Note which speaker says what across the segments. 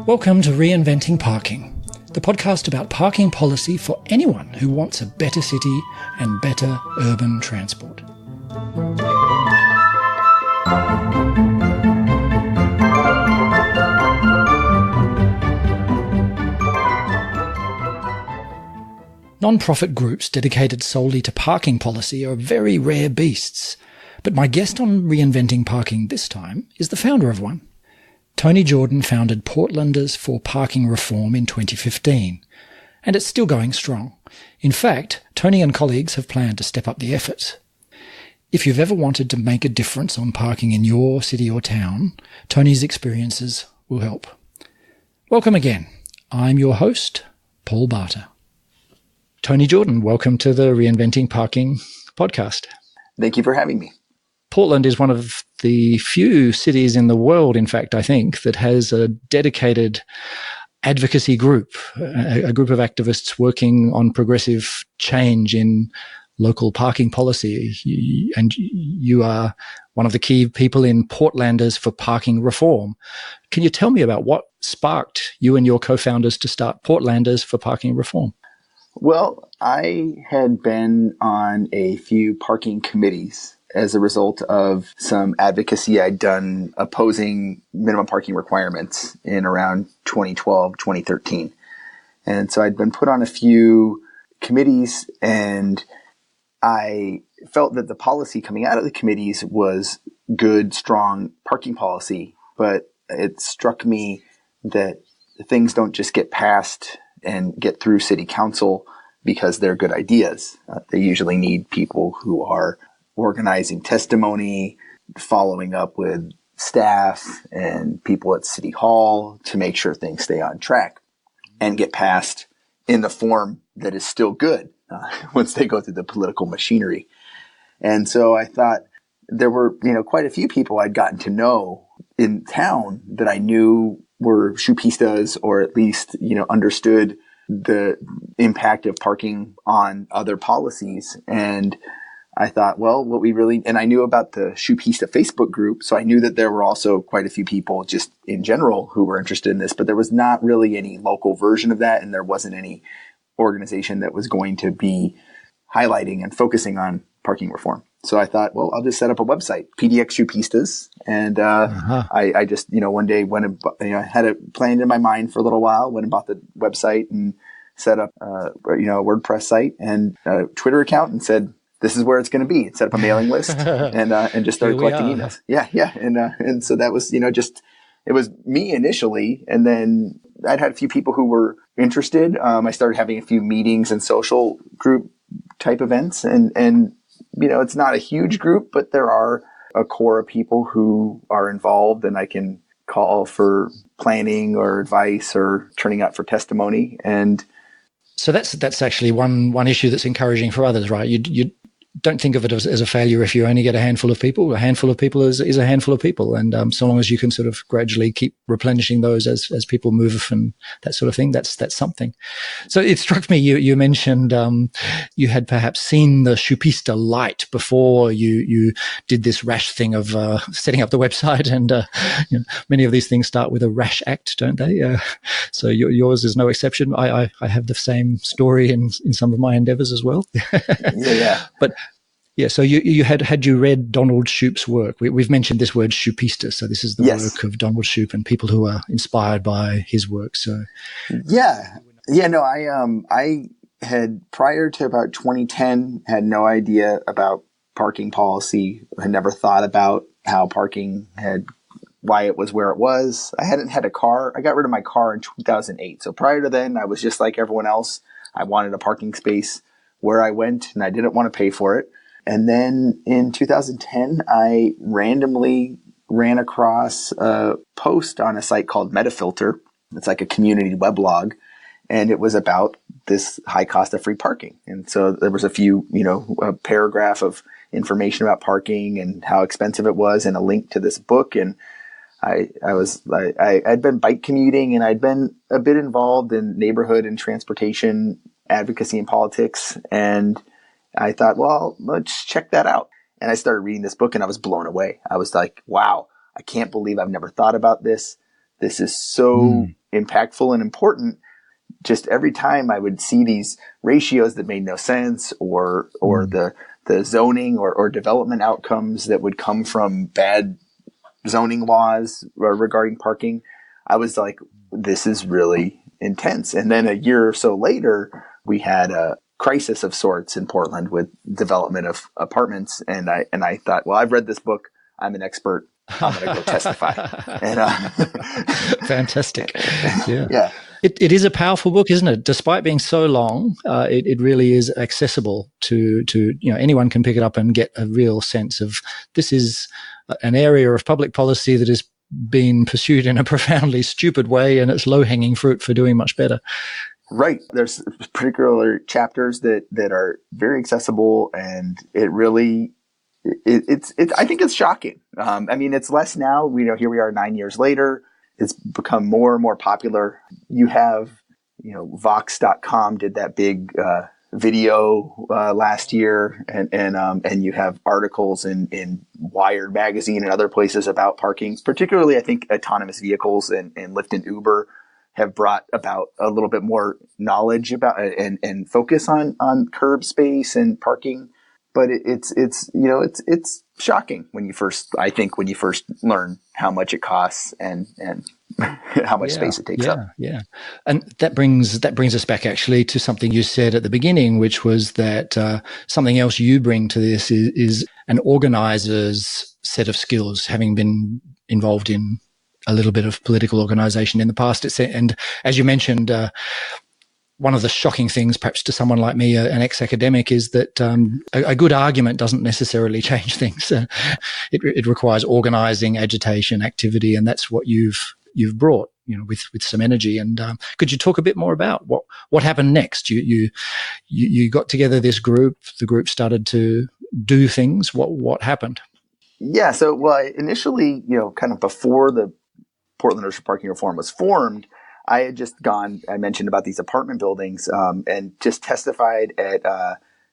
Speaker 1: Welcome to Reinventing Parking, the podcast about parking policy for anyone who wants a better city and better urban transport. Non-profit groups dedicated solely to parking policy are very rare beasts, but my guest on Reinventing Parking this time is the founder of one. Tony Jordan founded Portlanders for Parking Reform in 2015, and it's still going strong. In fact, Tony and colleagues have planned to step up the efforts. If you've ever wanted to make a difference on parking in your city or town, Tony's experiences will help. Welcome again. I'm your host, Paul Barter. Tony Jordan, welcome to the Reinventing Parking podcast.
Speaker 2: Thank you for having me.
Speaker 1: Portland is one of the few cities in the world, in fact, I think, that has a dedicated advocacy group, a group of activists working on progressive change in local parking policy. And you are one of the key people in Portlanders for Parking Reform. Can you tell me about what sparked you and your co-founders to start Portlanders for Parking Reform?
Speaker 2: Well, I had been on a few parking committees as a result of some advocacy I'd done opposing minimum parking requirements in around 2012, 2013. And so I'd been put on a few committees, and I felt that the policy coming out of the committees was good, strong parking policy, but it struck me that things don't just get passed and get through city council because they're good ideas. They usually need people who are organizing testimony, following up with staff and people at City Hall to make sure things stay on track and get passed in the form that is still good once they go through the political machinery. And so I thought there were, quite a few people I'd gotten to know in town that I knew were shoepistas, or at least, understood the impact of parking on other policies. And I thought, well, and I knew about the Shoepista Facebook group, so I knew that there were also quite a few people just in general who were interested in this, but there was not really any local version of that, and there wasn't any organization that was going to be highlighting and focusing on parking reform. So I thought, well, I'll just set up a website, PDX Shoepistas. And I just, one day went and, I had it planned in my mind for a little while, went and bought the website and set up, a WordPress site and a Twitter account and said, this is where it's going to be. Set up a mailing list and just started collecting emails. Yeah. And so that was, it was me initially. And then I'd had a few people who were interested. I started having a few meetings and social group type events, and it's not a huge group, but there are a core of people who are involved, and I can call for planning or advice or turning up for testimony. And
Speaker 1: so that's actually one issue that's encouraging for others, right? You don't think of it as a failure if you only get a handful of people. A handful of people is a handful of people. And so long as you can sort of gradually keep replenishing those as people move and that sort of thing, that's something. So it struck me, you mentioned you had perhaps seen the Shoepista light before you did this rash thing of setting up the website. And many of these things start with a rash act, don't they? So yours is no exception. I have the same story in some of my endeavors as well.
Speaker 2: Yeah.
Speaker 1: But yeah, so had you read Donald Shoup's work? We've mentioned this word Shoepista, so this is the work of Donald Shoup and people who are inspired by his work. So
Speaker 2: I had, prior to about 2010, had no idea about parking policy. I had never thought about how parking why it was where it was. I hadn't had a car. I got rid of my car in 2008. So prior to then, I was just like everyone else. I wanted a parking space where I went, and I didn't want to pay for it. And then in 2010, I randomly ran across a post on a site called Metafilter. It's like a community weblog, and it was about this high cost of free parking. And so there was a paragraph of information about parking and how expensive it was, and a link to this book. And I'd been bike commuting, and I'd been a bit involved in neighborhood and transportation advocacy and politics. And I thought, well, let's check that out. And I started reading this book and I was blown away. I was like, wow, I can't believe I've never thought about this. This is so impactful and important. Just every time I would see these ratios that made no sense, or the zoning or development outcomes that would come from bad zoning laws regarding parking, I was like, this is really intense. And then a year or so later, we had a crisis of sorts in Portland with development of apartments. And I thought, well, I've read this book. I'm an expert. I'm going to go testify. And,
Speaker 1: fantastic. Yeah.
Speaker 2: Yeah.
Speaker 1: It is a powerful book, isn't it? Despite being so long, it really is accessible to anyone can pick it up and get a real sense of this is an area of public policy that is being pursued in a profoundly stupid way, and it's low-hanging fruit for doing much better.
Speaker 2: Right. There's particular chapters that are very accessible, and it really it's I think it's shocking. I mean, it's less now. Here we are 9 years later. It's become more and more popular. You have, Vox.com did that big video last year, and you have articles in Wired magazine and other places about parking. Particularly, I think autonomous vehicles and Lyft and Uber have brought about a little bit more knowledge about and focus on curb space and parking. But it's shocking when you first learn how much it costs and how much space it takes up.
Speaker 1: Yeah. And that brings us back actually to something you said at the beginning, which was that something else you bring to this is an organizer's set of skills, having been involved in a little bit of political organization in the past. And as you mentioned, one of the shocking things, perhaps to someone like me, an ex-academic, is that a good argument doesn't necessarily change things. It requires organizing, agitation, activity, and that's what you've brought, with some energy. And could you talk a bit more about what happened next? You got together this group. The group started to do things. What happened?
Speaker 2: Yeah. So, initially, kind of before the Portlanders for Parking Reform was formed, I had just I mentioned about these apartment buildings, and just testified at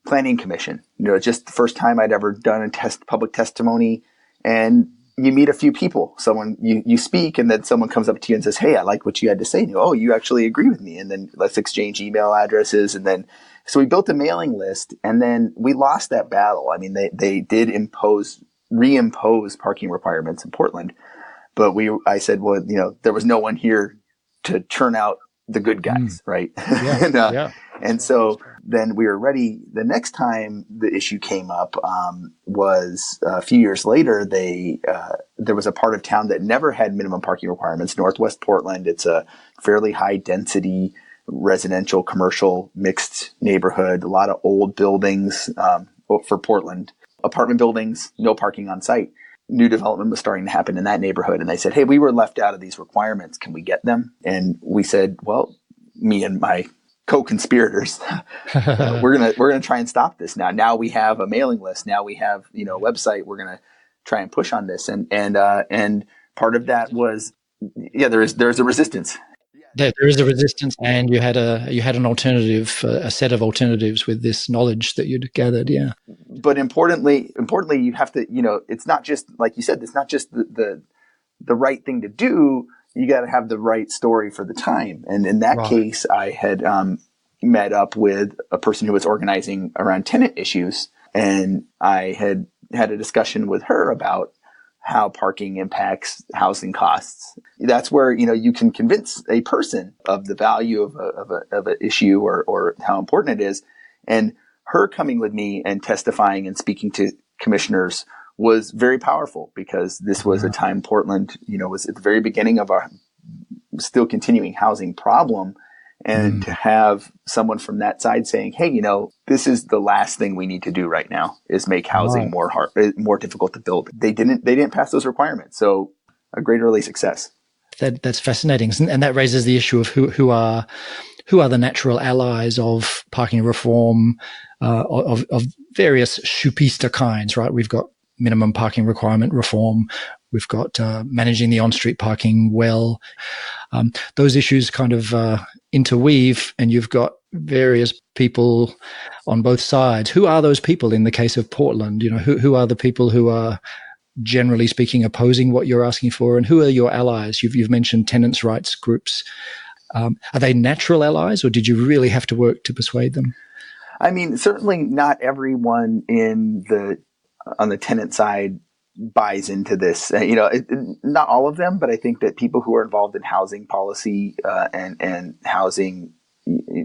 Speaker 2: planning commission. Just the first time I'd ever done a public testimony. And you meet a few people, someone you speak, and then someone comes up to you and says, "Hey, I like what you had to say." And you actually agree with me. And then let's exchange email addresses. And then, so we built a mailing list, and then we lost that battle. I mean, they did reimpose parking requirements in Portland, but I said, well, there was no one here to churn out the good guys, right?
Speaker 1: Yeah.
Speaker 2: And so then we were ready. The next time the issue came up was a few years later. There was a part of town that never had minimum parking requirements, Northwest Portland. It's a fairly high density residential, commercial, mixed neighborhood, a lot of old buildings for Portland. Apartment buildings, no parking on site. New development was starting to happen in that neighborhood. And they said, "Hey, we were left out of these requirements. Can we get them?" And we said, well, me and my co-conspirators, we're going to try and stop this now. Now we have a mailing list. Now we have, a website. We're going to try and push on this. And part of that was, there's a resistance.
Speaker 1: There is a resistance, and you had an alternative, a set of alternatives with this knowledge that you'd gathered. Yeah.
Speaker 2: But importantly, you have to, it's not just, like you said, it's not just the right thing to do. You got to have the right story for the time. And in that case, I had met up with a person who was organizing around tenant issues, and I had a discussion with her about how parking impacts housing costs. That's where, you can convince a person of the value of an issue or how important it is. And her coming with me and testifying and speaking to commissioners was very powerful, because this was a time Portland, was at the very beginning of our still continuing housing problem. And to have someone from that side saying, "Hey, this is the last thing we need to do right now is make housing more difficult to build." They didn't pass those requirements. So a great early success.
Speaker 1: That's fascinating. And that raises the issue of who are the natural allies of parking reform, of various shupista kinds, right? We've got minimum parking requirement reform. We've got managing the on-street parking well. Those issues kind of interweave, and you've got various people on both sides. Who are those people in the case of Portland? Who are the people who are generally speaking opposing what you're asking for, and who are your allies? You've mentioned tenants' rights groups. Are they natural allies, or did you really have to work to persuade them?
Speaker 2: I mean, certainly not everyone on the tenant side buys into this. Not all of them, but I think that people who are involved in housing policy and housing,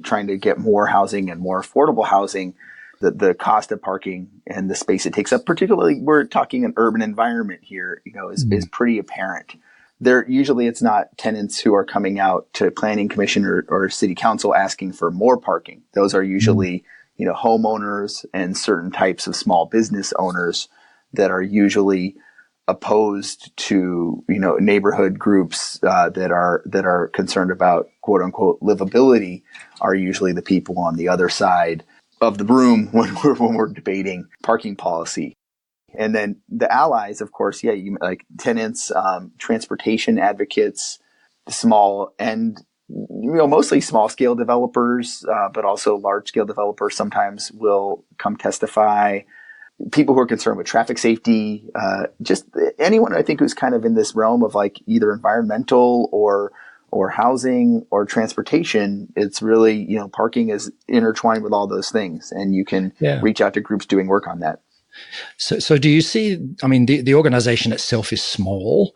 Speaker 2: trying to get more housing and more affordable housing, the cost of parking and the space it takes up, particularly we're talking an urban environment here, is pretty apparent. Usually it's not tenants who are coming out to planning commission or city council asking for more parking. Those are usually, homeowners and certain types of small business owners that are usually opposed to, neighborhood groups that are concerned about quote unquote livability are usually the people on the other side of the room when we're debating parking policy. And then the allies, of course, like tenants, transportation advocates, small and mostly small scale developers, but also large scale developers sometimes will come testify. People who are concerned with traffic safety, just anyone I think who's kind of in this realm of like either environmental or housing or transportation. It's really, parking is intertwined with all those things, and you can reach out to groups doing work on that.
Speaker 1: So do you see, I mean, the organization itself is small,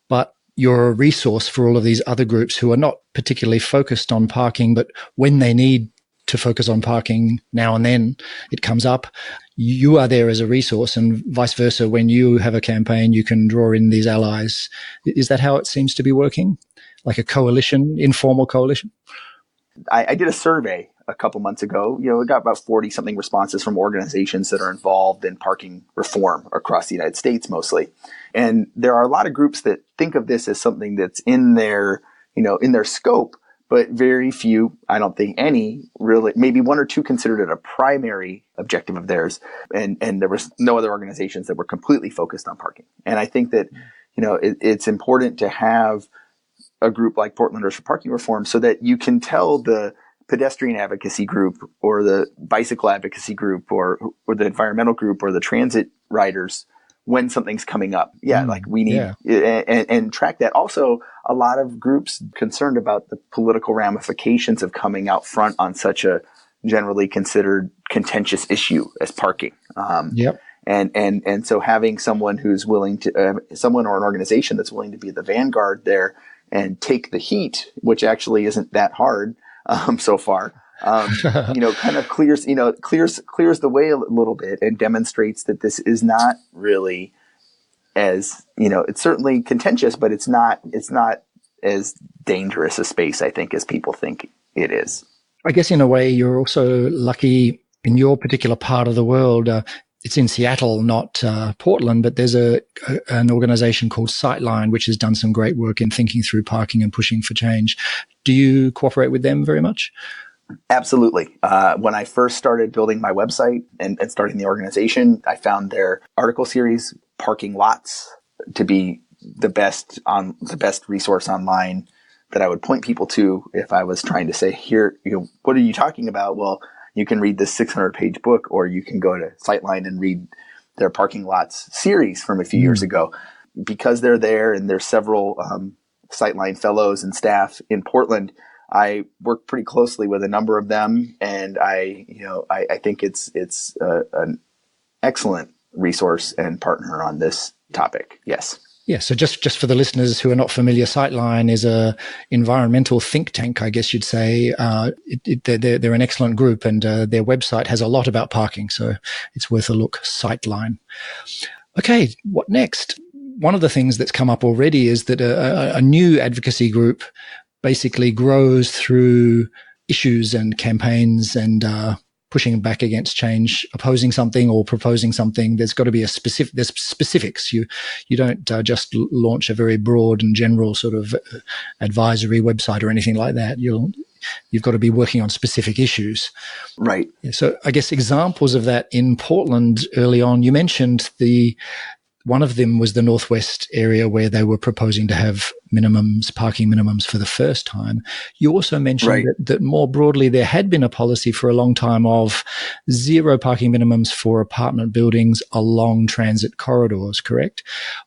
Speaker 1: but you're a resource for all of these other groups who are not particularly focused on parking, but when they need to focus on parking now and then it comes up, you are there as a resource, and vice versa. When you have a campaign, you can draw in these allies. Is that how it seems to be working? Like a coalition, informal coalition?
Speaker 2: I did a survey a couple months ago. We got about 40 something responses from organizations that are involved in parking reform across the United States mostly. And there are a lot of groups that think of this as something that's in their scope, but very few, I don't think any really, maybe one or two considered it a primary objective of theirs. And there was no other organizations that were completely focused on parking. And I think that, it's important to have a group like Portlanders for Parking Reform so that you can tell the pedestrian advocacy group or the bicycle advocacy group or the environmental group or the transit riders when something's coming up. Like we need and track that. Also, a lot of groups concerned about the political ramifications of coming out front on such a generally considered contentious issue as parking. And so having someone who's willing to, someone or an organization that's willing to be the vanguard there and take the heat, which actually isn't that hard so far, kind of clears the way a little bit and demonstrates that this is not really as, it's certainly contentious, but it's not as dangerous a space, I think, as people think it is.
Speaker 1: I guess in a way you're also lucky in your particular part of the world. It's in Seattle, not Portland, but there's an organization called Sightline, which has done some great work in thinking through parking and pushing for change. Do you cooperate with them very much?
Speaker 2: Absolutely. When I first started building my website and starting the organization, I found their article series, Parking Lots, to be the best resource online that I would point people to if I was trying to say, here, what are you talking about? Well, you can read this 600-page book, or you can go to Sightline and read their Parking Lots series from a few years ago. Because they're there, and there's several Sightline fellows and staff in Portland, I work pretty closely with a number of them, and I think it's an excellent resource and partner on this topic. Yes.
Speaker 1: Yeah, so just for the listeners who are not familiar, Sightline is a environmental think tank, I guess you'd say. They're an excellent group, and their website has a lot about parking, so it's worth a look. Sightline. Okay, what next? One of the things that's come up already is that a new advocacy group basically grows through issues and campaigns and pushing back against change, opposing something or proposing something. There's got to be there's specifics. You don't just launch a very broad and general sort of advisory website or anything like that. You've got to be working on specific issues.
Speaker 2: Right.
Speaker 1: So I guess examples of that in Portland early on, you mentioned the one of them was the Northwest area where they were proposing to have parking minimums for the first time. You also mentioned that more broadly, there had been a policy for a long time of zero parking minimums for apartment buildings along transit corridors, correct?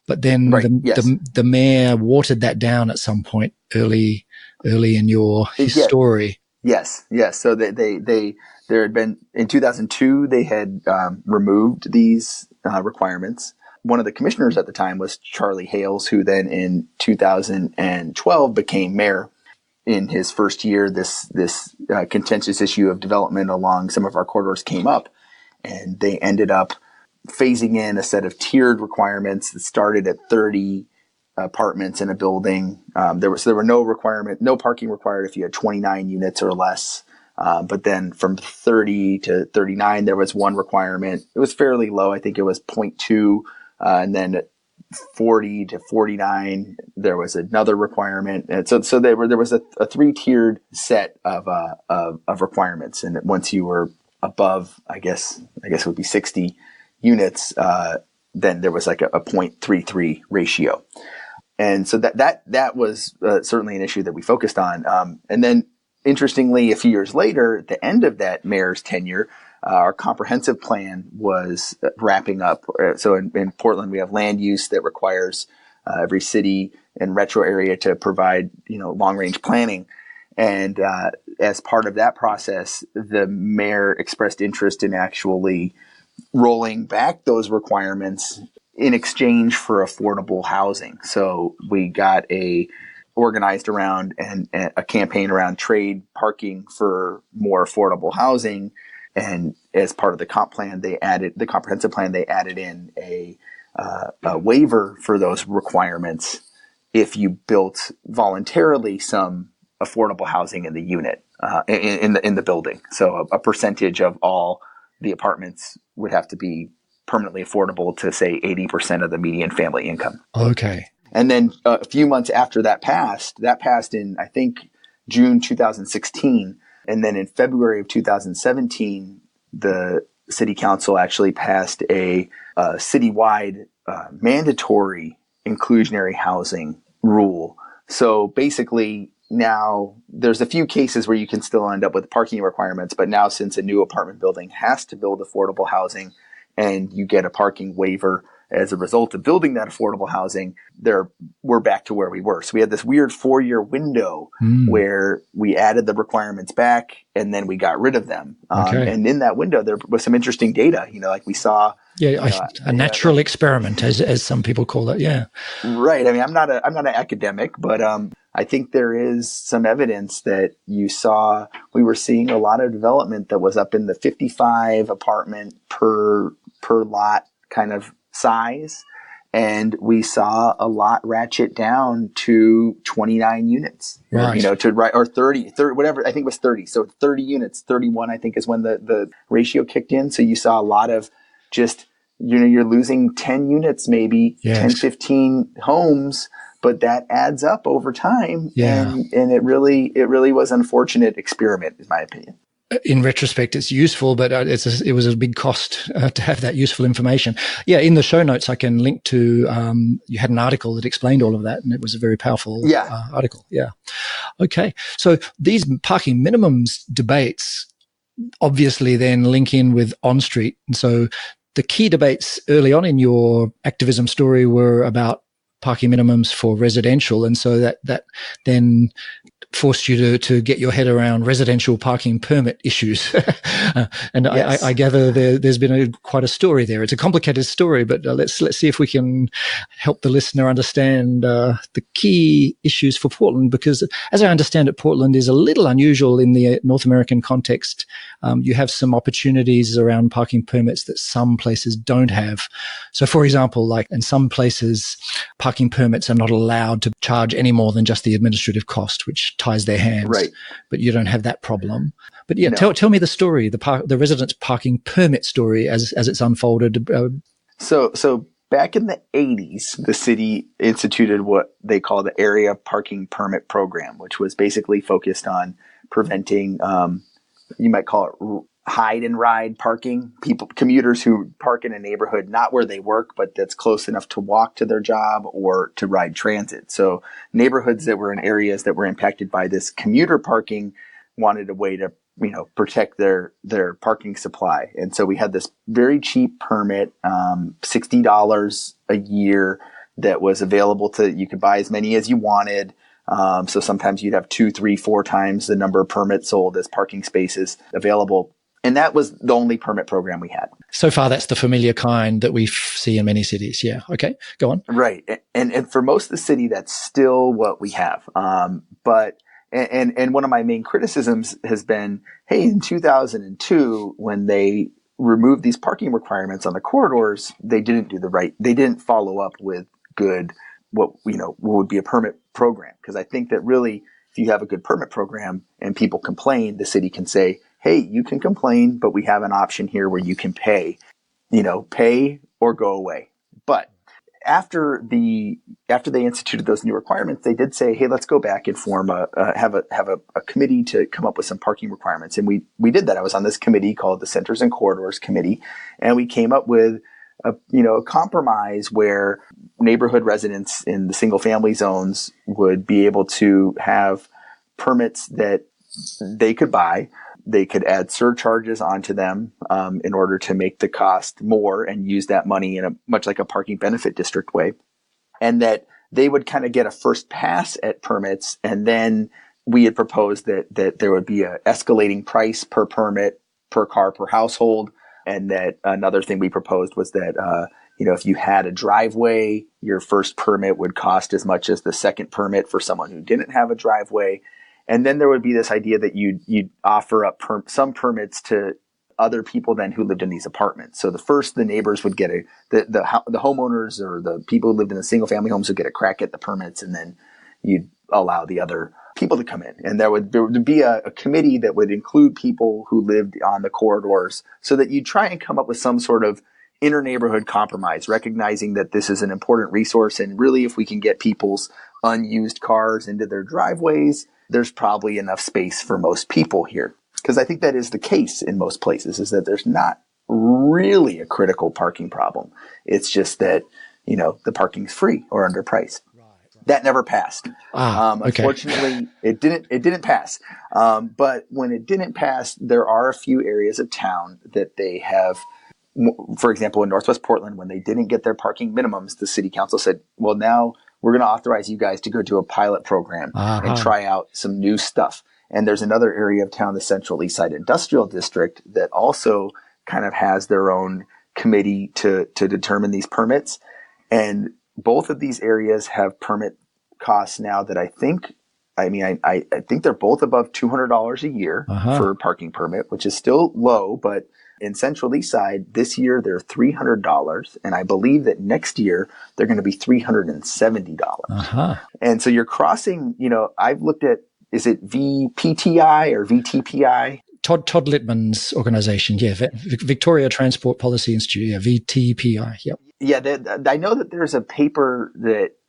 Speaker 1: But then the mayor watered that down at some point early in his story.
Speaker 2: Yes. So there had been, in 2002, they had removed these requirements. One of the commissioners at the time was Charlie Hales, who then in 2012 became mayor. In his first year, this contentious issue of development along some of our corridors came up, and they ended up phasing in a set of tiered requirements that started at 30 apartments in a building. There were no parking required if you had 29 units or less. But then from 30 to 39, there was one requirement. It was fairly low. I think it was 0.2. And then at 40 to 49, there was another requirement. And so there was a 3-tiered set of requirements. And once you were above, I guess it would be 60 units, then there was like a 0.33 ratio. And so that was certainly an issue that we focused on. And then interestingly, a few years later, at the end of that mayor's tenure, our comprehensive plan was wrapping up. So in Portland, we have land use that requires every city and metro area to provide, long range planning. And as part of that process, the mayor expressed interest in actually rolling back those requirements in exchange for affordable housing. So we got organized around and a campaign around trade parking for more affordable housing. And as part of the comprehensive plan, they added in a waiver for those requirements if you built voluntarily some affordable housing in the unit, in the building. So a percentage of all the apartments would have to be permanently affordable to, say, 80% of the median family income.
Speaker 1: Okay.
Speaker 2: And then a few months after that passed in, I think, June 2016. And then in February of 2017, the city council actually passed a citywide mandatory inclusionary housing rule. So basically now there's a few cases where you can still end up with parking requirements, but now since a new apartment building has to build affordable housing and you get a parking waiver as a result of building that affordable housing, we're back to where we were. So we had this weird 4-year window where we added the requirements back and then we got rid of them. And in that window, there was some interesting data, like we saw.
Speaker 1: A natural experiment, as some people call it. Yeah.
Speaker 2: Right. I mean, I'm not an academic, but I think there is some evidence that we were seeing a lot of development that was up in the 55 apartment per lot kind of size. And we saw a lot ratchet down to 29 units,
Speaker 1: right.
Speaker 2: Or 30, whatever. I think it was 30. So 30 units, 31, I think is when the ratio kicked in. So you saw a lot of just, you're losing 10 units, maybe 10, 15 homes, but that adds up over time.
Speaker 1: Yeah.
Speaker 2: And it really was an unfortunate experiment, in my opinion.
Speaker 1: In retrospect, it's useful, but it was a big cost to have that useful information. Yeah, in the show notes, I can link to, you had an article that explained all of that, and it was a very powerful article. Yeah. Okay. So these parking minimums debates obviously then link in with on-street. And so the key debates early on in your activism story were about parking minimums for residential. And so that then forced you to get your head around residential parking permit issues. And yes. I gather there's been quite a story there. It's a complicated story, but let's see if we can help the listener understand the key issues for Portland, because as I understand it, Portland is a little unusual in the North American context. You have some opportunities around parking permits that some places don't have. So for example, like in some places, parking permits are not allowed to charge any more than just the administrative cost, which ties their hands.
Speaker 2: Right.
Speaker 1: But you don't have that problem. But yeah,
Speaker 2: No.
Speaker 1: tell me the story, the residents' parking permit story as it's unfolded.
Speaker 2: So back in the 80s, the city instituted what they call the Area Parking Permit Program, which was basically focused on preventing, you might call it hide and ride parking, commuters who park in a neighborhood, not where they work, but that's close enough to walk to their job or to ride transit. So neighborhoods that were in areas that were impacted by this commuter parking wanted a way to, protect their parking supply. And so we had this very cheap permit, $60 a year, that was available you could buy as many as you wanted. So sometimes you'd have 2, 3, 4 times the number of permits sold as parking spaces available. And that was the only permit program we had.
Speaker 1: So far, that's the familiar kind that we see in many cities. Yeah. Okay. Go on.
Speaker 2: Right. And for most of the city, that's still what we have. But one of my main criticisms has been, hey, in 2002, when they removed these parking requirements on the corridors, they didn't follow up with good, what would be a permit program. Because I think that really, if you have a good permit program and people complain, the city can say, hey, you can complain, but we have an option here where you can pay or go away. But after they instituted those new requirements, they did say, hey, let's go back and have a committee to come up with some parking requirements. And we did that. I was on this committee called the Centers and Corridors Committee, and we came up with a compromise where neighborhood residents in the single family zones would be able to have permits that they could buy. They could add surcharges onto them in order to make the cost more and use that money in a much like a parking benefit district way. And that they would kind of get a first pass at permits. And then we had proposed that there would be an escalating price per permit, per car, per household. And that another thing we proposed was that, if you had a driveway, your first permit would cost as much as the second permit for someone who didn't have a driveway. And then there would be this idea that you'd offer up some permits to other people then who lived in these apartments. So the neighbors would get the homeowners or the people who lived in the single family homes would get a crack at the permits, and then you'd allow the other people to come in. And there would be a committee that would include people who lived on the corridors, so that you'd try and come up with some sort of inter-neighborhood compromise, recognizing that this is an important resource. And really, if we can get people's unused cars into their driveways, there's probably enough space for most people here. Because I think that is the case in most places, is that there's not really a critical parking problem. It's just that, the parking's free or underpriced. Right. That never passed. Okay. Unfortunately, it didn't pass. But when it didn't pass, there are a few areas of town that they have. For example, in Northwest Portland, when they didn't get their parking minimums, the city council said, well, now we're going to authorize you guys to go do a pilot program and try out some new stuff. And there's another area of town, the Central East Side Industrial District, that also kind of has their own committee to determine these permits. And both of these areas have permit costs now that I think they're both above $200 a year for a parking permit, which is still low, but in Central East Side, this year they're $300, and I believe that next year they're going to be $370. And so you're crossing, I've looked at, is it VPTI or VTPI?
Speaker 1: Todd Littman's organization, Victoria Transport Policy Institute, VTPI, yep.
Speaker 2: Yeah, I know that there's a paper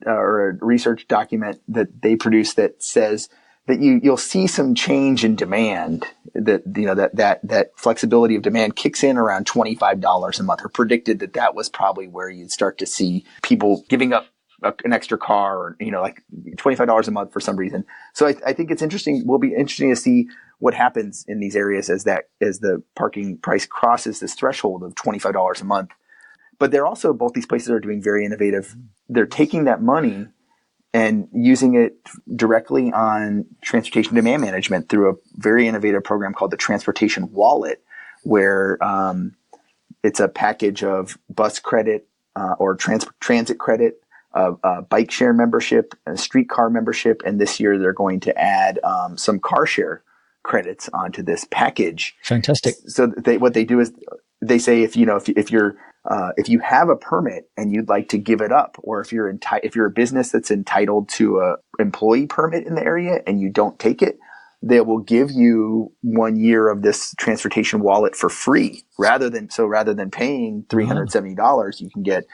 Speaker 2: or a research document that they produce that says that you'll see some change in demand, that flexibility of demand kicks in around $25 a month, or predicted that was probably where you'd start to see people giving up an extra car, or, like $25 a month for some reason. So I think it's interesting. Will be interesting to see what happens in these areas as the parking price crosses this threshold of $25 a month. But both these places are doing very innovative. They're taking that money and using it directly on transportation demand management through a very innovative program called the Transportation Wallet, where it's a package of bus credit or transit credit, bike share membership, a streetcar membership, and this year they're going to add some car share credits onto this package.
Speaker 1: Fantastic.
Speaker 2: So what they do is they say if you have a permit and you'd like to give it up, or if you're a business that's entitled to a employee permit in the area and you don't take it, they will give you 1 year of this transportation wallet for free. Rather than paying $370, you can get,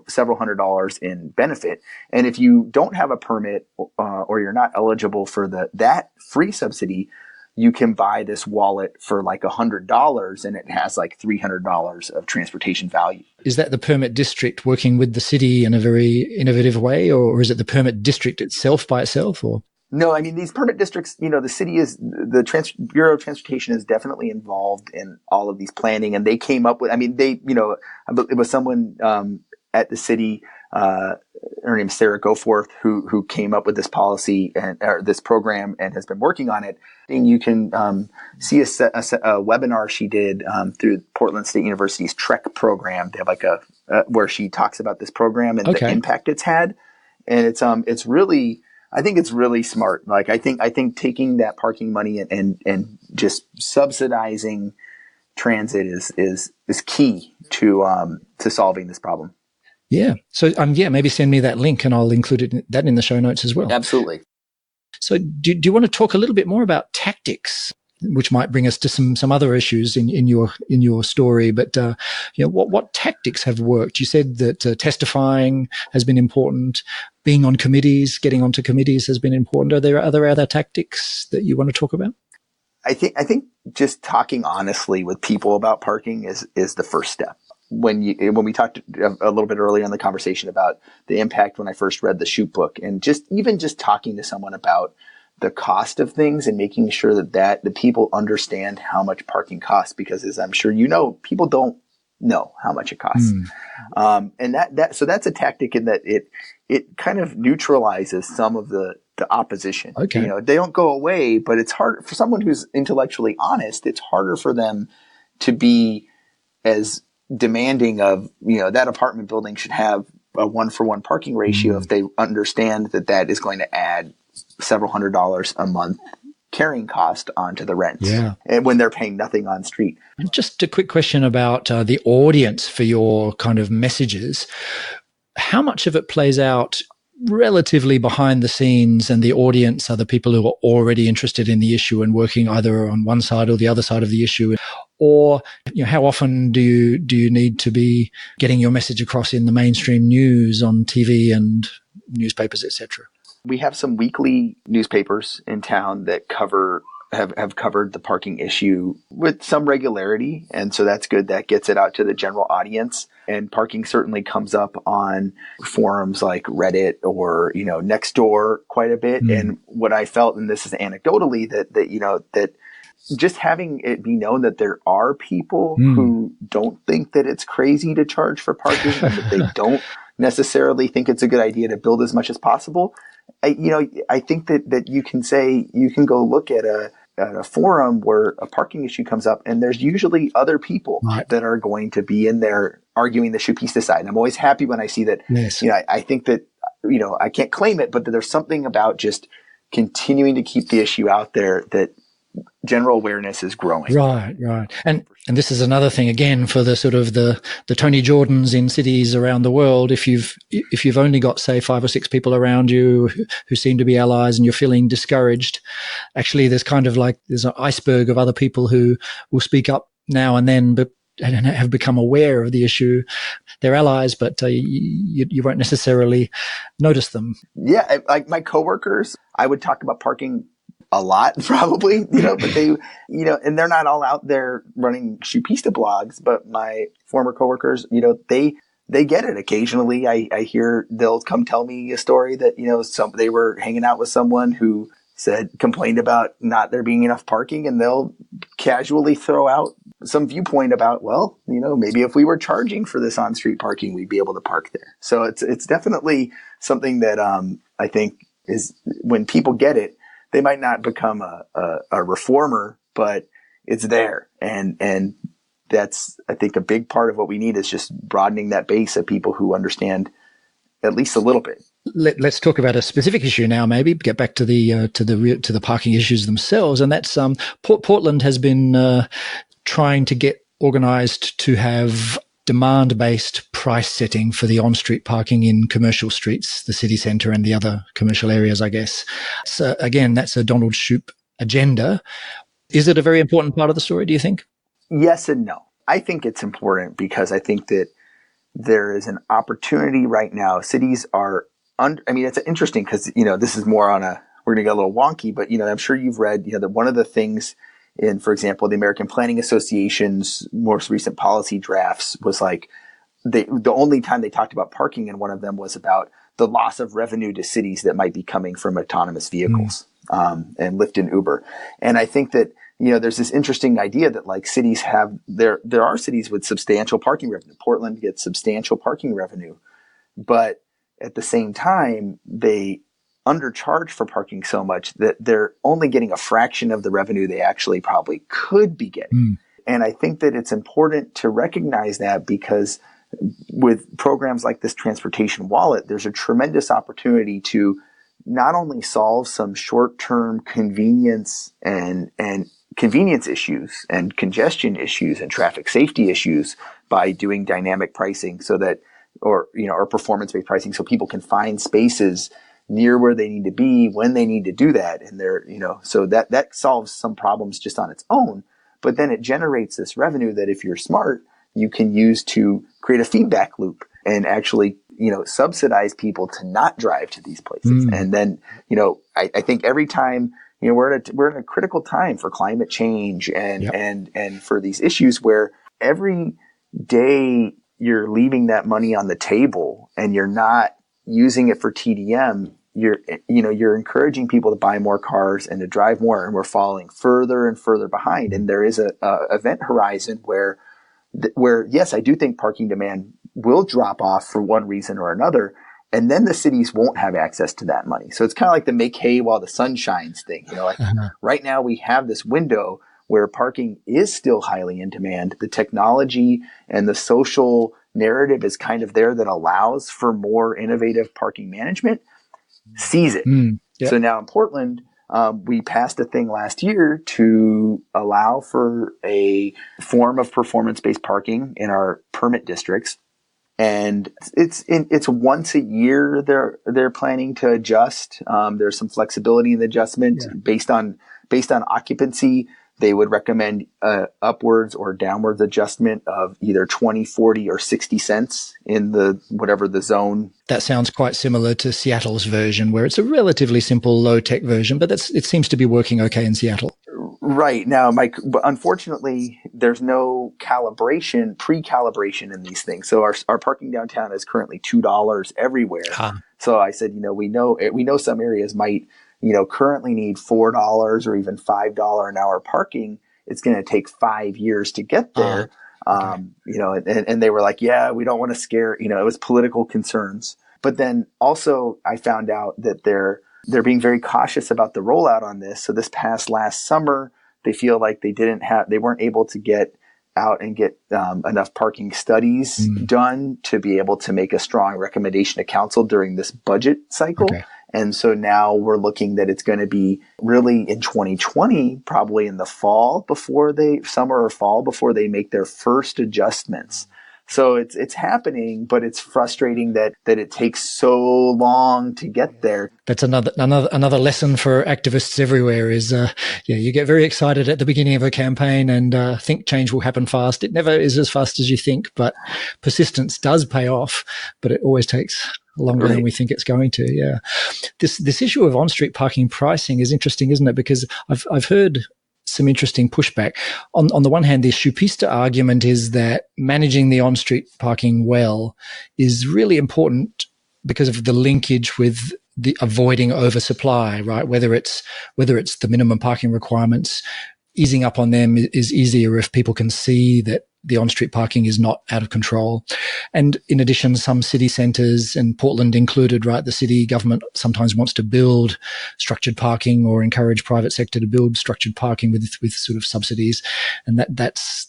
Speaker 2: several $100s in benefit. And if you don't have a permit or you're not eligible for that free subsidy, you can buy this wallet for like $100 and it has like $300 of transportation value.
Speaker 1: Is that the permit district working with the city in a very innovative way, or is it the permit district itself by itself? Or
Speaker 2: no, I mean, these permit districts, the city is the Bureau of Transportation is definitely involved in all of these planning, and they came up with, it was someone at the city, her name's Sarah Goforth, who came up with this policy or this program and has been working on it. And you can see a webinar she did through Portland State University's TREC program. They have like where she talks about this program and the impact it's had, and it's really, I think it's really smart. Like I think taking that parking money and just subsidizing transit is key to solving this problem.
Speaker 1: Yeah. So maybe send me that link and I'll include that in the show notes as well.
Speaker 2: Absolutely.
Speaker 1: So do you want to talk a little bit more about tactics, which might bring us to some other issues in your story? But what tactics have worked? You said that testifying has been important. Being on committees, getting onto committees has been important. Are there other tactics that you want to talk about?
Speaker 2: I think just talking honestly with people about parking is the first step. When we talked a little bit earlier in the conversation about the impact when I first read the Shoot book, and just talking to someone about the cost of things and making sure that the people understand how much parking costs, because as I'm sure you know, people don't know how much it costs. And so that's a tactic in that it kind of neutralizes some of the opposition.
Speaker 1: Okay.
Speaker 2: They don't go away, but it's hard for someone who's intellectually honest. It's harder for them to be as demanding of, that apartment building should have a 1-for-1 parking ratio if they understand that is going to add several $100s a month carrying cost onto the rents.
Speaker 1: Yeah.
Speaker 2: And when they're paying nothing on street.
Speaker 1: And just a quick question about the audience for your kind of messages. How much of it plays out relatively behind the scenes, and the audience are the people who are already interested in the issue and working either on one side or the other side of the issue? Or how often do you need to be getting your message across in the mainstream news, on TV and newspapers, etc.?
Speaker 2: We have some weekly newspapers in town that have covered the parking issue with some regularity, and so that's good. That gets it out to the general audience. And parking certainly comes up on forums like Reddit or Nextdoor quite a bit. And what I felt, and this is anecdotally, that just having it be known that there are people who don't think that it's crazy to charge for parking, and that they don't necessarily think it's a good idea to build as much as possible. I think that you can go look at a forum where a parking issue comes up, and there's usually other people that are going to be in there arguing the shoepista side. And I'm always happy when I see that.
Speaker 1: Yes.
Speaker 2: I think that, I can't claim it, but that there's something about just continuing to keep the issue out there that general awareness is growing.
Speaker 1: Right. And this is another thing, again, for the sort of the Tony Jordans in cities around the world. If you've only got, say, 5 or 6 people around you who seem to be allies, and you're feeling discouraged, actually there's an iceberg of other people who will speak up now and then, but and have become aware of the issue. They're allies, but you won't necessarily notice them.
Speaker 2: Yeah, like my coworkers, I would talk about parking a lot, probably, but they, and they're not all out there running shoepista blogs, but my former coworkers, they get it. Occasionally I hear they'll come tell me a story that, they were hanging out with someone who complained about not there being enough parking, and they'll casually throw out some viewpoint about, well, maybe if we were charging for this on-street parking, we'd be able to park there. So it's definitely something that, I think is, when people get it, they might not become a reformer, but it's there. And that's, I think, a big part of what we need is just broadening that base of people who understand at least a little bit.
Speaker 1: Let's talk about a specific issue now. Maybe get back to the parking issues themselves, and that's Portland has been trying to get organised to have demand-based price setting for the on-street parking in commercial streets, the city centre and the other commercial areas, I guess. So again, that's a Donald Shoup agenda. Is it a very important part of the story, do you think?
Speaker 2: Yes and no. I think it's important because I think that there is an opportunity right now. Cities are it's interesting because, this is more on we're going to get a little wonky, but, I'm sure you've read, that one of the things in, for example, the American Planning Association's most recent policy drafts was like, the only time they talked about parking in one of them was about the loss of revenue to cities that might be coming from autonomous vehicles, and Lyft and Uber. And I think that, there's this interesting idea that like cities have, there are cities with substantial parking revenue. Portland gets substantial parking revenue, but at the same time, they undercharge for parking so much that they're only getting a fraction of the revenue they actually probably could be getting. And I think that it's important to recognize that, because with programs like this transportation wallet, there's a tremendous opportunity to not only solve some short-term convenience and convenience issues and congestion issues and traffic safety issues by doing dynamic pricing or performance-based pricing, so people can find spaces near where they need to be when they need to do that. And so that solves some problems just on its own, but then it generates this revenue that, if you're smart, you can use to create a feedback loop and actually, subsidize people to not drive to these places. And then, I think every time, we're in a critical time for climate change and for these issues where every day you're leaving that money on the table and you're not using it for TDM, you're encouraging people to buy more cars and to drive more, and we're falling further and further behind. And there is a event horizon where yes, I do think parking demand will drop off for one reason or another, and then the cities won't have access to that money. So it's kind of like the make hay while the sun shines thing. Right now we have this window where parking is still highly in demand. The technology and the social narrative is kind of there that allows for more innovative parking management. Seize it. So now in Portland, we passed a thing last year to allow for a form of performance-based parking in our permit districts. And it's once a year they're planning to adjust. There's some flexibility in the adjustment based on occupancy. They would recommend upwards or downwards adjustment of either 20, 40, or 60 cents in whatever the zone.
Speaker 1: That sounds quite similar to Seattle's version, where it's a relatively simple, low-tech version, but it seems to be working okay in Seattle.
Speaker 2: Right. Now, Mike, unfortunately, there's no pre-calibration in these things. So our parking downtown is currently $2 everywhere. So I said, we know some areas might currently need $4 or even $5 an hour parking. It's going to take 5 years to get there. And they were like, yeah, we don't want to scare, it was political concerns. But then also I found out that they're being very cautious about the rollout on this. So this past last summer, they feel like they weren't able to get out and get enough parking studies done to be able to make a strong recommendation to council during this budget cycle. And so now we're looking that it's going to be really in 2020, probably in the summer or fall before they make their first adjustments. So it's happening, but it's frustrating that it takes so long to get there.
Speaker 1: That's another lesson for activists everywhere is, you get very excited at the beginning of a campaign and think change will happen fast. It never is as fast as you think, but persistence does pay off, but it always takes longer than we think it's going to. Yeah. This issue of on-street parking pricing is interesting, isn't it? Because I've heard some interesting pushback. On the one hand, the Schupista argument is that managing the on-street parking well is really important because of the linkage with the avoiding oversupply, right? Whether it's the minimum parking requirements, easing up on them is easier if people can see that the on-street parking is not out of control. And in addition, some city centres, and Portland included, right, the city government sometimes wants to build structured parking or encourage private sector to build structured parking with sort of subsidies. And that's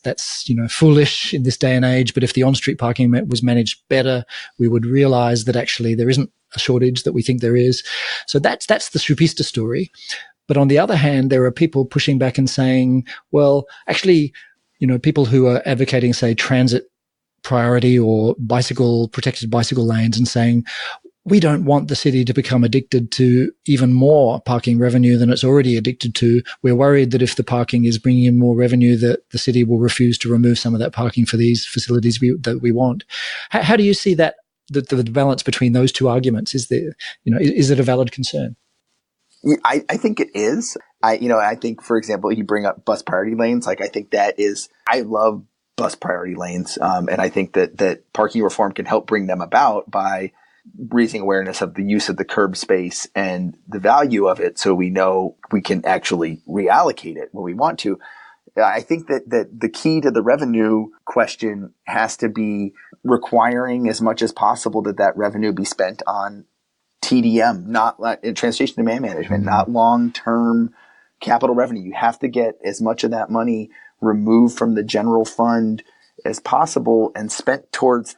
Speaker 1: foolish in this day and age. But if the on-street parking was managed better, we would realise that actually there isn't a shortage that we think there is. So that's the Schupista story. But on the other hand, there are people pushing back and saying, well, actually, people who are advocating, say, transit priority or protected bicycle lanes, and saying, we don't want the city to become addicted to even more parking revenue than it's already addicted to. We're worried that if the parking is bringing in more revenue, that the city will refuse to remove some of that parking for these facilities that we want. How do you see that, the balance between those two arguments? Is it a valid concern?
Speaker 2: I think it is. I think, for example, you bring up bus priority lanes. Like, I think I love bus priority lanes. And I think that parking reform can help bring them about by raising awareness of the use of the curb space and the value of it. So we know we can actually reallocate it when we want to. I think that the key to the revenue question has to be requiring as much as possible that revenue be spent on TDM, not transportation demand management, not long-term capital revenue. You have to get as much of that money removed from the general fund as possible and spent towards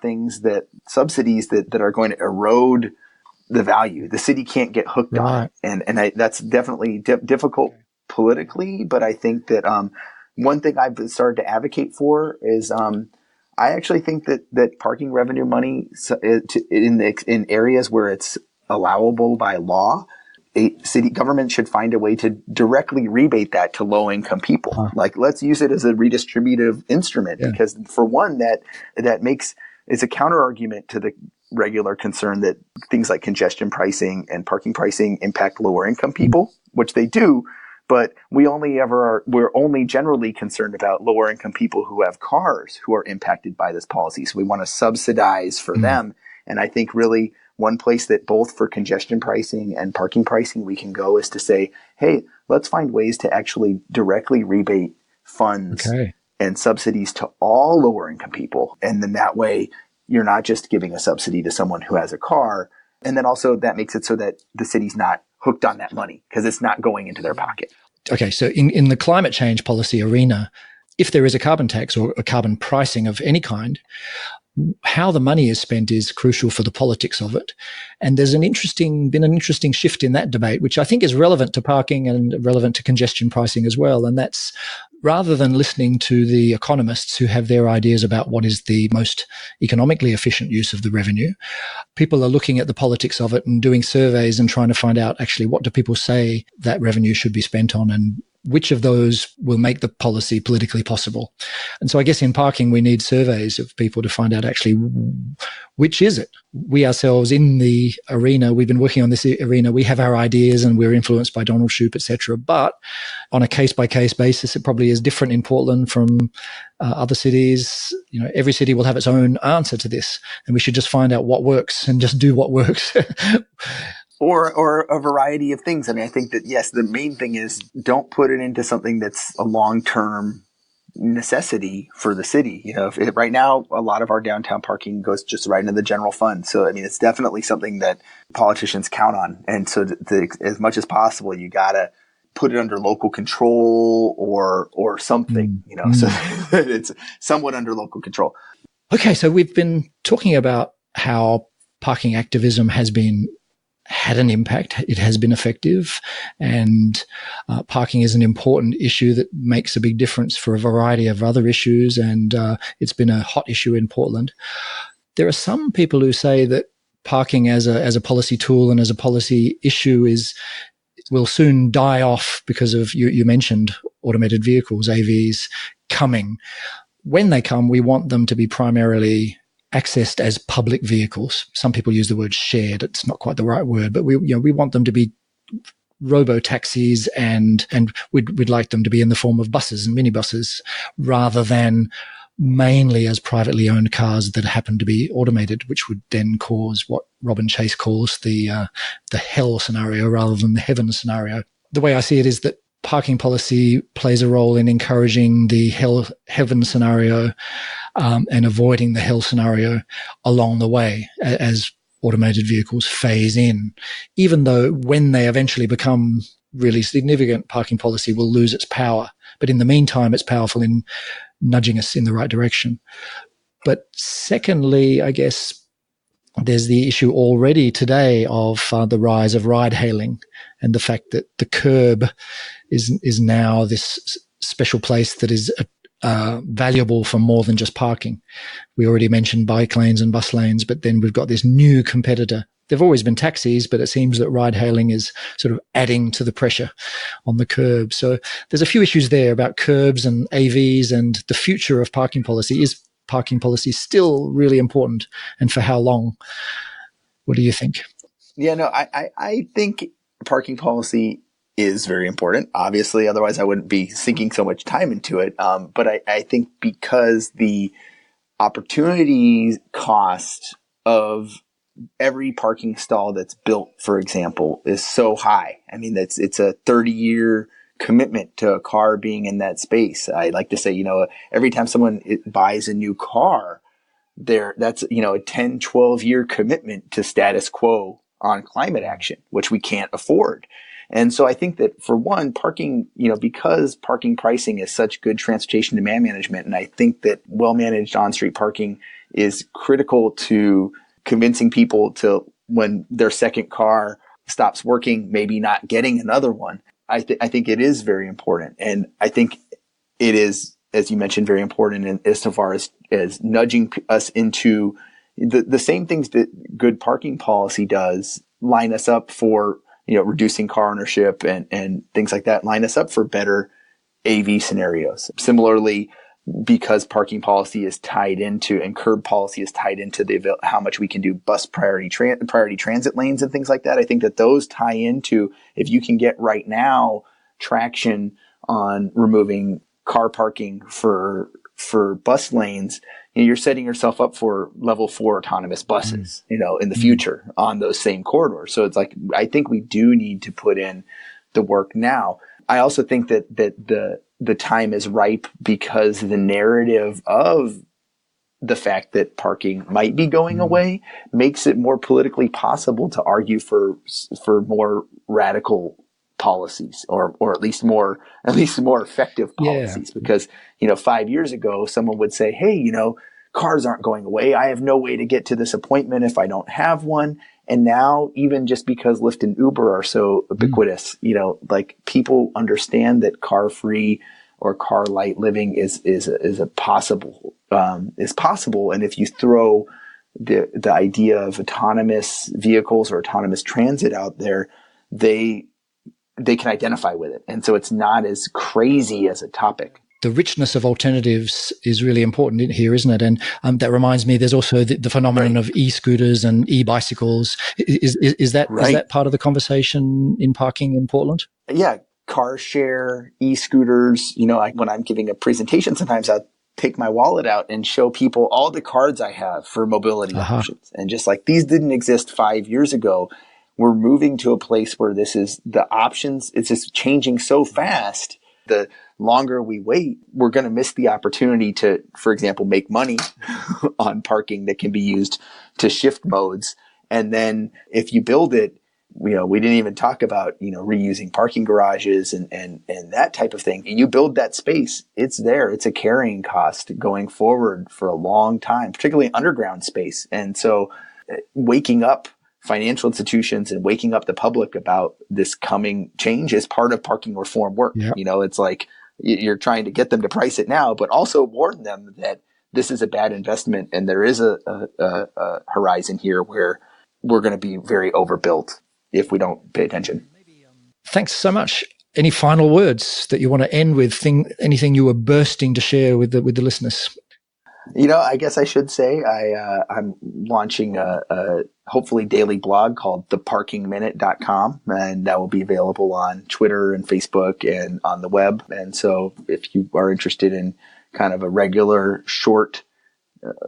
Speaker 2: subsidies that are going to erode the value. The city can't get hooked on it. And that's definitely difficult politically, but I think that one thing I've started to advocate for is I actually think that parking revenue money in areas where it's allowable by law, a city government should find a way to directly rebate that to low-income people. Like, let's use it as a redistributive instrument, because for one, it's a counter argument to the regular concern that things like congestion pricing and parking pricing impact lower income people, which they do. But we're only generally concerned about lower income people who have cars who are impacted by this policy. So we want to subsidize for them. And I think really one place that both for congestion pricing and parking pricing we can go is to say, hey, let's find ways to actually directly rebate funds and subsidies to all lower income people. And then that way you're not just giving a subsidy to someone who has a car. And then also that makes it so that the city's not hooked on that money because it's not going into their pocket.
Speaker 1: Okay, so in the climate change policy arena, if there is a carbon tax or a carbon pricing of any kind, how the money is spent is crucial for the politics of it. And there's been an interesting shift in that debate, which I think is relevant to parking and relevant to congestion pricing as well. And that's rather than listening to the economists who have their ideas about what is the most economically efficient use of the revenue, people are looking at the politics of it and doing surveys and trying to find out actually what do people say that revenue should be spent on and which of those will make the policy politically possible. And so I guess in parking, we need surveys of people to find out actually which is it. We ourselves in the arena, we've been working on this arena, we have our ideas and we're influenced by Donald Shoup, etc. But on a case-by-case basis, it probably is different in Portland from other cities. You know, every city will have its own answer to this, and we should just find out what works and just do what works.
Speaker 2: Or a variety of things. I mean, I think that, yes, the main thing is don't put it into something that's a long-term necessity for the city. You know, right now, a lot of our downtown parking goes just right into the general fund. So, I mean, it's definitely something that politicians count on. And so as much as possible, you got to put it under local control or something, you know, so it's somewhat under local control.
Speaker 1: Okay. So we've been talking about how parking activism had an impact. It has been effective, and parking is an important issue that makes a big difference for a variety of other issues, and it's been a hot issue in Portland. There are some people who say that parking as a policy tool and as a policy issue will soon die off because of, you mentioned automated vehicles, AVs, coming. When they come, we want them to be primarily accessed as public vehicles. Some people use the word shared. It's not quite the right word, but we want them to be robo taxis and we'd like them to be in the form of buses and minibuses rather than mainly as privately owned cars that happen to be automated, which would then cause what Robin Chase calls the hell scenario rather than the heaven scenario. The way I see it is that parking policy plays a role in encouraging the heaven scenario and avoiding the hell scenario along the way as automated vehicles phase in, even though when they eventually become really significant, parking policy will lose its power. But in the meantime, it's powerful in nudging us in the right direction. But secondly, I guess there's the issue already today of the rise of ride hailing and the fact that the curb is now this special place that is valuable for more than just parking. We already mentioned bike lanes and bus lanes, but then we've got this new competitor. There've always been taxis, but it seems that ride hailing is sort of adding to the pressure on the curb. So there's a few issues there about curbs and AVs and the future of parking policy. Is parking policy still really important, and for how long? What do you think?
Speaker 2: Yeah, no, I think parking policy is very important, obviously, otherwise I wouldn't be sinking so much time into it. But I think because the opportunity cost of every parking stall that's built, for example, is so high. I mean, it's a 30-year commitment to a car being in that space. I like to say, every time someone buys a new car, that's a 10, 12-year commitment to status quo on climate action, which we can't afford. And so I think that for one, parking, because parking pricing is such good transportation demand management, and I think that well-managed on-street parking is critical to convincing people to, when their second car stops working, maybe not getting another one. I think it is very important. And I think it is, as you mentioned, very important as far as nudging us into the same things that good parking policy does, line us up for reducing car ownership and things like that, line us up for better AV scenarios. Similarly, because parking policy is tied into, and curb policy is tied into how much we can do bus priority transit lanes and things like that. I think that those tie into, if you can get right now traction on removing car parking for bus lanes, you're setting yourself up for level 4 autonomous buses, in the future on those same corridors. So it's like, I think we do need to put in the work now. I also think that the time is ripe because the narrative of the fact that parking might be going away makes it more politically possible to argue for more radical policies, or at least more effective policies. Yeah. Because 5 years ago, someone would say, "Hey, cars aren't going away. I have no way to get to this appointment if I don't have one." And now, even just because Lyft and Uber are so ubiquitous, people understand that car-free or car-light living is possible. And if you throw the idea of autonomous vehicles or autonomous transit out there, they can identify with it. And so it's not as crazy as a topic.
Speaker 1: The richness of alternatives is really important in here, isn't it? And that reminds me, there's also the phenomenon of e-scooters and e-bicycles. Is that part of the conversation in parking in Portland?
Speaker 2: Yeah, car share, e-scooters. When I'm giving a presentation, sometimes I'll take my wallet out and show people all the cards I have for mobility options. And just like these didn't exist 5 years ago, we're moving to a place where this is the options. It's just changing so fast. The longer we wait, we're going to miss the opportunity to, for example, make money on parking that can be used to shift modes. And then if you build it, we didn't even talk about, reusing parking garages and that type of thing. And you build that space, it's there. It's a carrying cost going forward for a long time, particularly underground space. And so waking up financial institutions and waking up the public about this coming change is part of parking reform work. Yep. It's like you're trying to get them to price it now, but also warn them that this is a bad investment and there is a horizon here where we're going to be very overbuilt if we don't pay attention.
Speaker 1: Thanks so much. Any final words that you want to end with? Anything you were bursting to share with the listeners?
Speaker 2: I guess I should say I'm launching a hopefully daily blog called theparkingminute.com, and that will be available on Twitter and Facebook and on the web. And so if you are interested in kind of a regular short,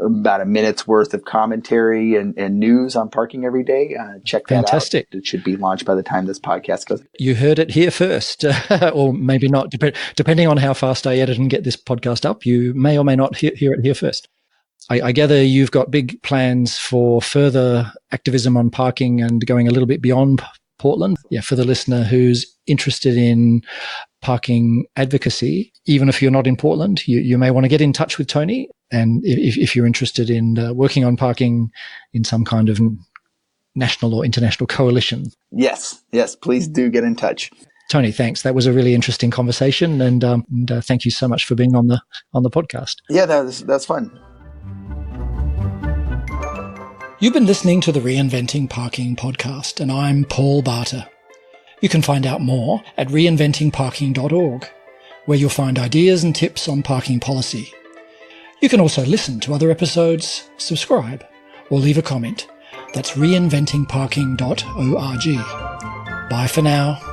Speaker 2: about a minute's worth of commentary and news on parking every day, check that
Speaker 1: Fantastic.
Speaker 2: Out. It should be launched by the time this podcast goes.
Speaker 1: You heard it here first, or maybe not, depending on how fast I edit and get this podcast up. You may or may not hear it here first. I gather you've got big plans for further activism on parking and going a little bit beyond Portland. Yeah, for the listener who's interested in parking advocacy, even if you're not in Portland, you may want to get in touch with Tony. And if you're interested in working on parking in some kind of national or international coalition.
Speaker 2: Yes, please do get in touch.
Speaker 1: Tony, thanks. That was a really interesting conversation, and thank you so much for being on the podcast.
Speaker 2: Yeah, that's fun.
Speaker 1: You've been listening to the Reinventing Parking podcast, and I'm Paul Barter. You can find out more at reinventingparking.org, where you'll find ideas and tips on parking policy. You can also listen to other episodes, subscribe, or leave a comment. That's reinventingparking.org. Bye for now.